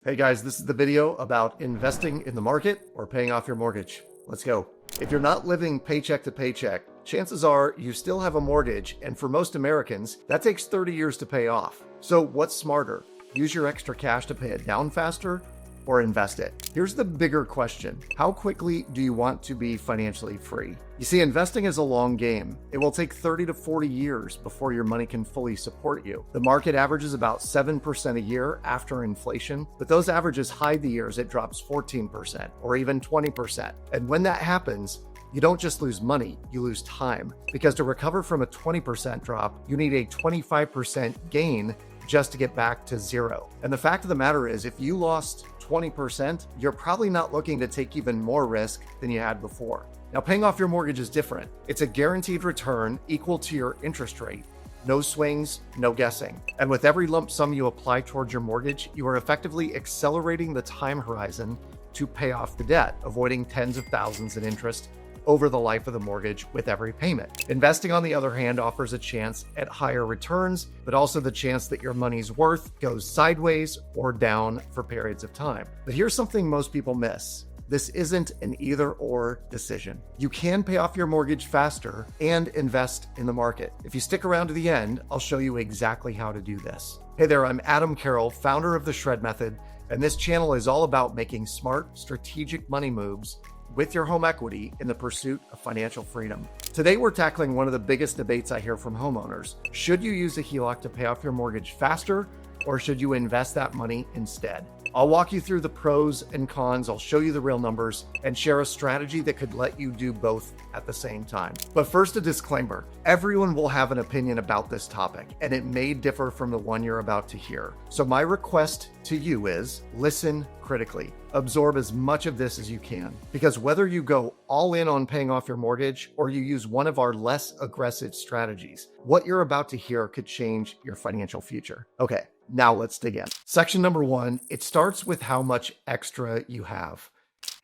Hey guys, this is the video about investing in the market or paying off your mortgage. Let's go. If you're not living paycheck to paycheck, chances are you still have a mortgage, and for most Americans, that takes 30 years to pay off. So what's smarter? Use your extra cash to pay it down faster or invest it? Here's the bigger question. How quickly do you want to be financially free? You see, investing is a long game. It will take 30 to 40 years before your money can fully support you. The market averages about 7% a year after inflation, but those averages hide the years it drops 14% or even 20%. And when that happens, you don't just lose money, you lose time. Because to recover from a 20% drop, you need a 25% gain just to get back to zero. And the fact of the matter is, if you lost 20%, you're probably not looking to take even more risk than you had before. Now, paying off your mortgage is different. It's a guaranteed return equal to your interest rate. No swings, no guessing. And with every lump sum you apply towards your mortgage, you are effectively accelerating the time horizon to pay off the debt, avoiding tens of thousands in interest over the life of the mortgage with every payment. Investing, on the other hand, offers a chance at higher returns, but also the chance that your money's worth goes sideways or down for periods of time. But here's something most people miss. This isn't an either-or decision. You can pay off your mortgage faster and invest in the market. If you stick around to the end, I'll show you exactly how to do this. Hey there, I'm Adam Carroll, founder of the Shred Method, and this channel is all about making smart, strategic money moves with your home equity in the pursuit of financial freedom. Today, we're tackling one of the biggest debates I hear from homeowners. Should you use a HELOC to pay off your mortgage faster, or should you invest that money instead? I'll walk you through the pros and cons, I'll show you the real numbers, and share a strategy that could let you do both at the same time. But first, a disclaimer. Everyone will have an opinion about this topic, and it may differ from the one you're about to hear. So my request to you is listen critically. Absorb as much of this as you can, because whether you go all in on paying off your mortgage or you use one of our less aggressive strategies, what you're about to hear could change your financial future. Okay, now let's dig in. Section number 1, it starts with how much extra you have.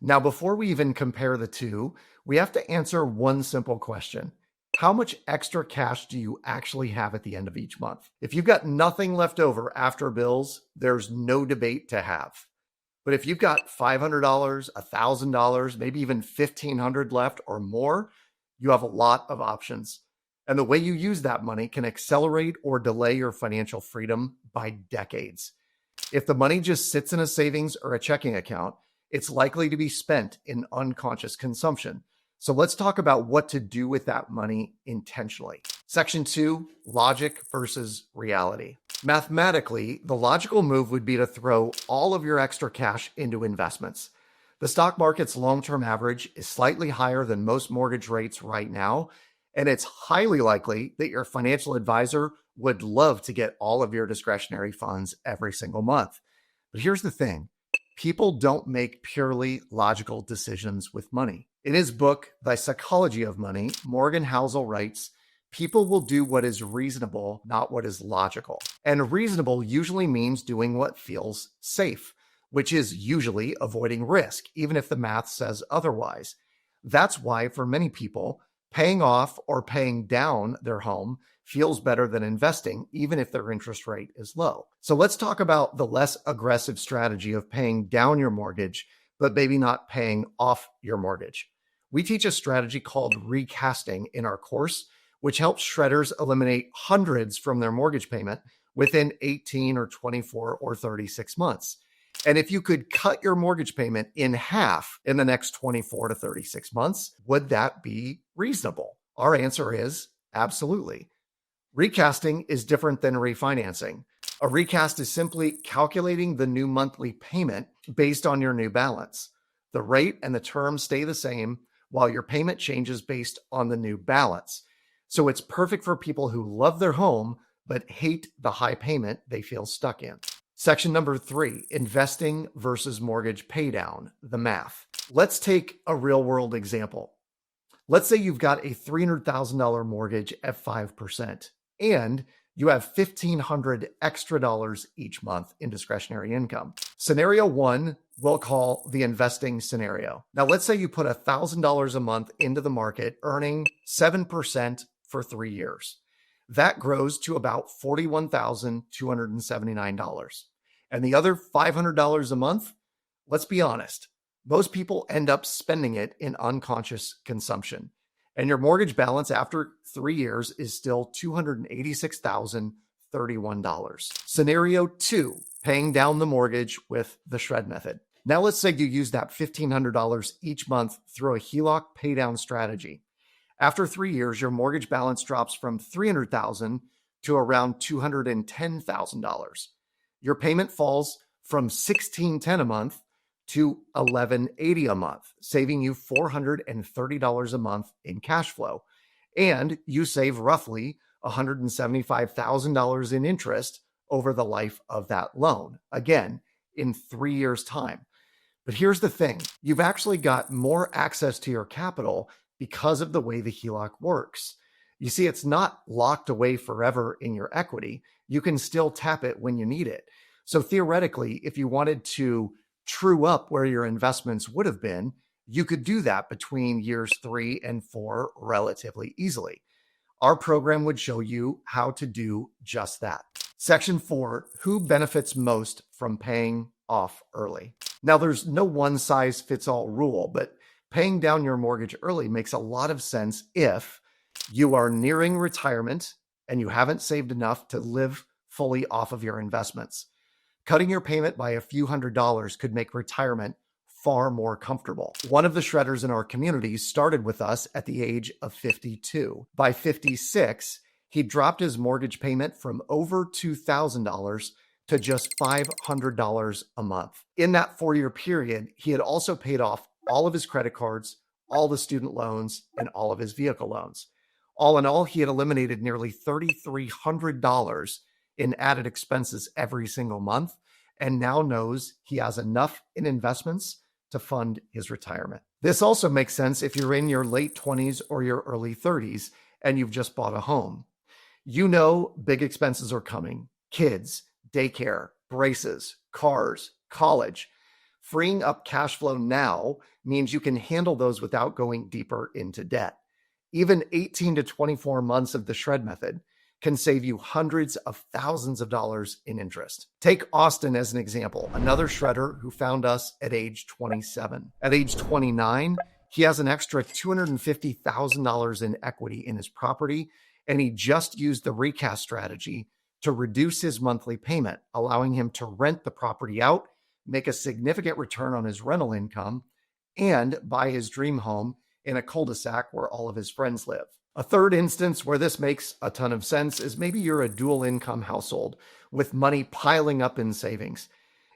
Now, before we even compare the two, we have to answer one simple question. How much extra cash do you actually have at the end of each month? If you've got nothing left over after bills, there's no debate to have. But if you've got $500, $1,000, maybe even $1,500 left or more, you have a lot of options. And the way you use that money can accelerate or delay your financial freedom by decades. If the money just sits in a savings or a checking account, it's likely to be spent in unconscious consumption. So let's talk about what to do with that money intentionally. Section 2, logic versus reality. Mathematically, the logical move would be to throw all of your extra cash into investments. The stock market's long-term average is slightly higher than most mortgage rates right now, and it's highly likely that your financial advisor would love to get all of your discretionary funds every single month. But here's the thing. People don't make purely logical decisions with money. In his book, The Psychology of Money, Morgan Housel writes, people will do what is reasonable, not what is logical. And reasonable usually means doing what feels safe, which is usually avoiding risk, even if the math says otherwise. That's why, for many people, paying off or paying down their home feels better than investing, even if their interest rate is low. So let's talk about the less aggressive strategy of paying down your mortgage, but maybe not paying off your mortgage. We teach a strategy called recasting in our course, which helps shredders eliminate hundreds from their mortgage payment within 18 or 24 or 36 months. And if you could cut your mortgage payment in half in the next 24 to 36 months, would that be reasonable? Our answer is absolutely. Recasting is different than refinancing. A recast is simply calculating the new monthly payment based on your new balance. The rate and the term stay the same while your payment changes based on the new balance. So it's perfect for people who love their home but hate the high payment they feel stuck in. Section number 3, investing versus mortgage paydown, the math. Let's take a real world example. Let's say you've got a $300,000 mortgage at 5%, and you have $1,500 extra dollars each month in discretionary income. Scenario 1, we'll call the investing scenario. Now, let's say you put $1,000 a month into the market, earning 7% for 3 years. That grows to about $41,279. And the other $500 a month, let's be honest, most people end up spending it in unconscious consumption. And your mortgage balance after 3 years is still $286,031. Scenario 2, paying down the mortgage with the shred method. Now let's say you use that $1,500 each month through a HELOC paydown strategy. After 3 years, your mortgage balance drops from $300,000 to around $210,000. Your payment falls from $1,610 a month to $1,180 a month, saving you $430 a month in cash flow. And you save roughly $175,000 in interest over the life of that loan, again, in 3 years' time. But here's the thing, you've actually got more access to your capital because of the way the HELOC works. You see, it's not locked away forever in your equity. You can still tap it when you need it. So theoretically, if you wanted to true up where your investments would have been, you could do that between years 3 and 4 relatively easily. Our program would show you how to do just that. Section 4, who benefits most from paying off early? Now, there's no one-size-fits-all rule, but paying down your mortgage early makes a lot of sense if you are nearing retirement and you haven't saved enough to live fully off of your investments. Cutting your payment by a few $100s could make retirement far more comfortable. One of the shredders in our community started with us at the age of 52. By 56, he dropped his mortgage payment from over $2,000 to just $500 a month. In that 4-year period, he had also paid off all of his credit cards, all the student loans, and all of his vehicle loans. All in all, he had eliminated nearly $3,300 in added expenses every single month, and now knows he has enough in investments to fund his retirement. This also makes sense if you're in your late 20s or your early 30s and you've just bought a home. You know big expenses are coming: kids, daycare, braces, cars, college. Freeing up cash flow now means you can handle those without going deeper into debt. Even 18 to 24 months of the shred method can save you hundreds of thousands of dollars in interest. Take Austin as an example, another shredder who found us at age 27. At age 29, he has an extra $250,000 in equity in his property, and he just used the recast strategy to reduce his monthly payment, allowing him to rent the property out, make a significant return on his rental income, and buy his dream home in a cul-de-sac where all of his friends live. A third instance where this makes a ton of sense is maybe you're a dual income household with money piling up in savings.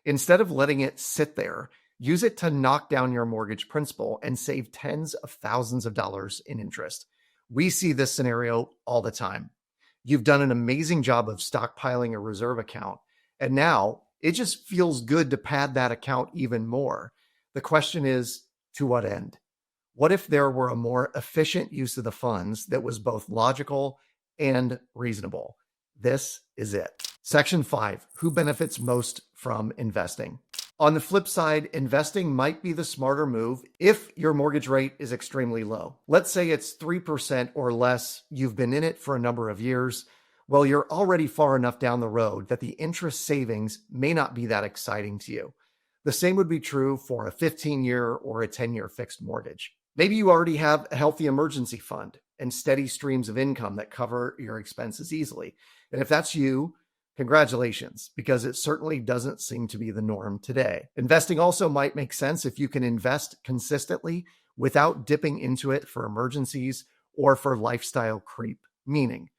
Instead of letting it sit there, use it to knock down your mortgage principal and save tens of thousands of dollars in interest. We see this scenario all the time. You've done an amazing job of stockpiling a reserve account, and now it just feels good to pad that account even more. The question is, to what end? What if there were a more efficient use of the funds that was both logical and reasonable? This is it. Section 5, who benefits most from investing? On the flip side, investing might be the smarter move if your mortgage rate is extremely low. Let's say it's 3% or less. You've been in it for a number of years. Well, you're already far enough down the road that the interest savings may not be that exciting to you. The same would be true for a 15-year or a 10-year fixed mortgage. Maybe you already have a healthy emergency fund and steady streams of income that cover your expenses easily. And if that's you, congratulations, because it certainly doesn't seem to be the norm today. Investing also might make sense if you can invest consistently without dipping into it for emergencies or for lifestyle creep, meaning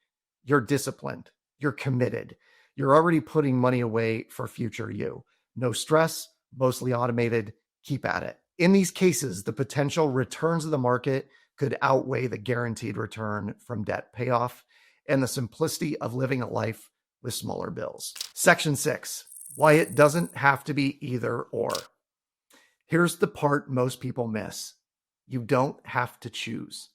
you're disciplined, you're committed, you're already putting money away for future you. No stress, mostly automated, keep at it. In these cases, the potential returns of the market could outweigh the guaranteed return from debt payoff and the simplicity of living a life with smaller bills. Section 6, why it doesn't have to be either or. Here's the part most people miss. You don't have to choose.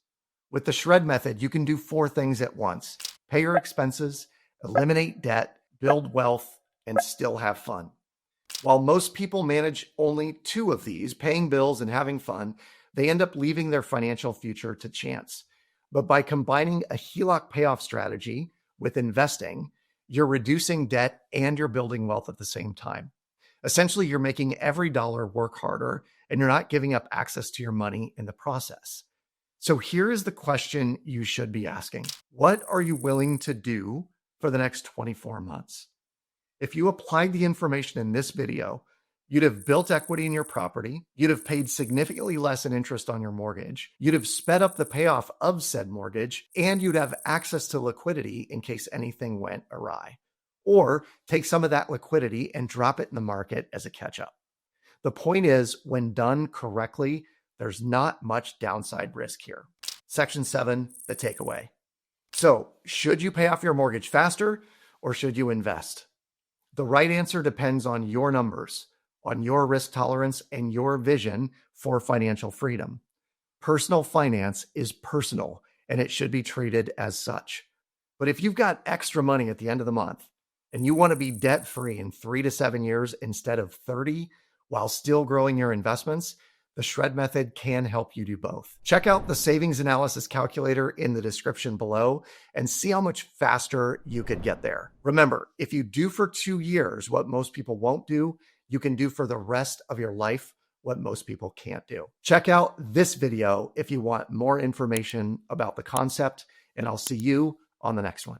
With the shred method, you can do 4 things at once: pay your expenses, eliminate debt, build wealth, and still have fun. While most people manage only 2 of these, paying bills and having fun, they end up leaving their financial future to chance. But by combining a HELOC payoff strategy with investing, You're reducing debt and you're building wealth at the same time. Essentially, you're making every dollar work harder and you're not giving up access to your money in the process. So here is the question you should be asking. What are you willing to do for the next 24 months? If you applied the information in this video, you'd have built equity in your property, you'd have paid significantly less in interest on your mortgage, you'd have sped up the payoff of said mortgage, and you'd have access to liquidity in case anything went awry. Or take some of that liquidity and drop it in the market as a catch-up. The point is, when done correctly, there's not much downside risk here. Section 7, the takeaway. So, should you pay off your mortgage faster or should you invest? The right answer depends on your numbers, on your risk tolerance, and your vision for financial freedom. Personal finance is personal, and it should be treated as such. But if you've got extra money at the end of the month, and you want to be debt-free in 3 to 7 years instead of 30 while still growing your investments, the Shred Method can help you do both. Check out the savings analysis calculator in the description below and see how much faster you could get there. Remember, if you do for 2 years what most people won't do, you can do for the rest of your life what most people can't do. Check out this video if you want more information about the concept, and I'll see you on the next one.